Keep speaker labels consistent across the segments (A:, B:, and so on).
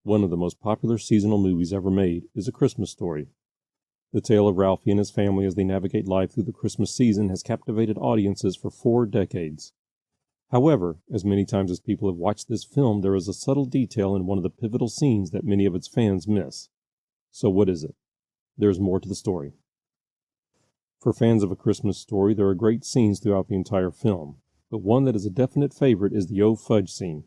A: One of the most popular seasonal movies ever made is A Christmas Story. The tale of Ralphie and his family as they navigate life through the Christmas season has captivated audiences for 4 decades. However, as many times as people have watched this film, there is a subtle detail in one of the pivotal scenes that many of its fans miss. So what is it? There's more to the story. For fans of A Christmas Story, there are great scenes throughout the entire film, but one that is a definite favorite is the Oh Fudge scene.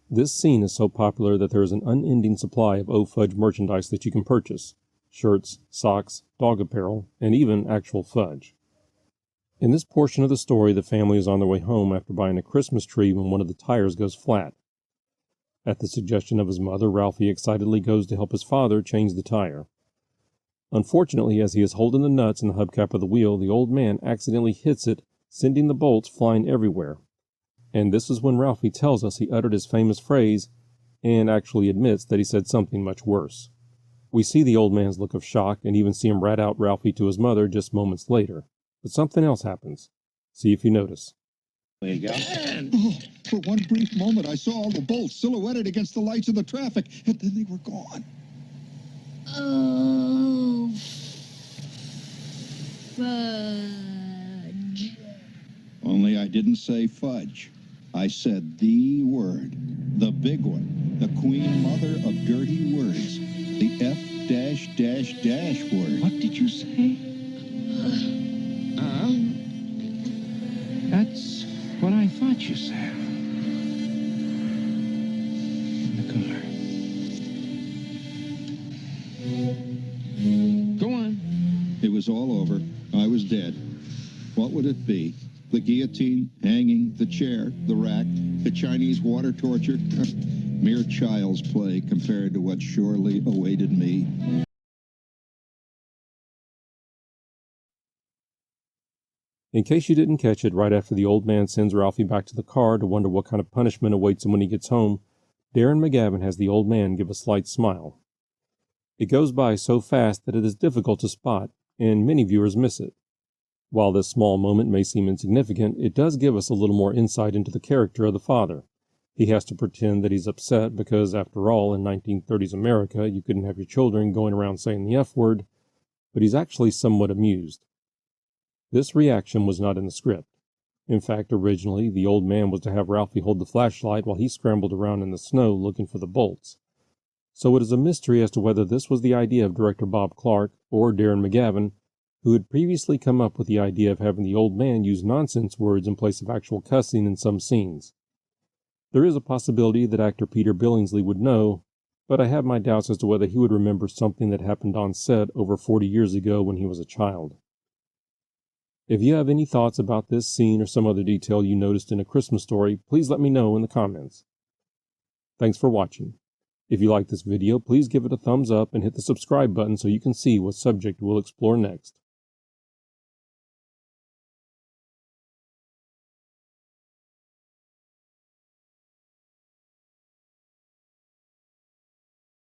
A: This scene is so popular that there is an unending supply of Oh Fudge merchandise that you can purchase: shirts, socks, dog apparel, and even actual fudge. In this portion of the story, the family is on their way home after buying a Christmas tree when one of the tires goes flat. At the suggestion of his mother, Ralphie excitedly goes to help his father change the tire. Unfortunately, as he is holding the nuts and the hubcap of the wheel, the old man accidentally hits it, sending the bolts flying everywhere. And this is when Ralphie tells us he uttered his famous phrase, and actually admits that he said something much worse. We see the old man's look of shock and even see him rat out Ralphie to his mother just moments later. But something else happens. See if you notice.
B: There you go.
C: Oh, for one brief moment, I saw all the bolts silhouetted against the lights of the traffic, and then they were gone.
D: Oh, fudge.
C: Only I didn't say fudge. I said the word, the big one, the queen mother of dirty words, the F-dash-dash-dash word.
B: What did you say? That's what I thought you said. In the car. Go on.
C: It was all over. I was dead. What would it be? The guillotine, hanging, the chair, the rack, the Chinese water torture? Mere child's play compared to what surely awaited me.
A: In case you didn't catch it, right after the old man sends Ralphie back to the car to wonder what kind of punishment awaits him when he gets home, Darren McGavin has the old man give a slight smile. It goes by so fast that it is difficult to spot, and many viewers miss it. While this small moment may seem insignificant, it does give us a little more insight into the character of the father. He has to pretend that he's upset because, after all, in 1930s America, you couldn't have your children going around saying the F word, but he's actually somewhat amused. This reaction was not in the script. In fact, originally, the old man was to have Ralphie hold the flashlight while he scrambled around in the snow looking for the bolts. So it is a mystery as to whether this was the idea of director Bob Clark or Darren McGavin, who had previously come up with the idea of having the old man use nonsense words in place of actual cussing in some scenes. There is a possibility that actor Peter Billingsley would know, but I have my doubts as to whether he would remember something that happened on set over 40 years ago when he was a child. If you have any thoughts about this scene or some other detail you noticed in A Christmas Story, please let me know in the comments. Thanks for watching. If you like this video, please give it a thumbs up and hit the subscribe button so you can see what subject we'll explore next.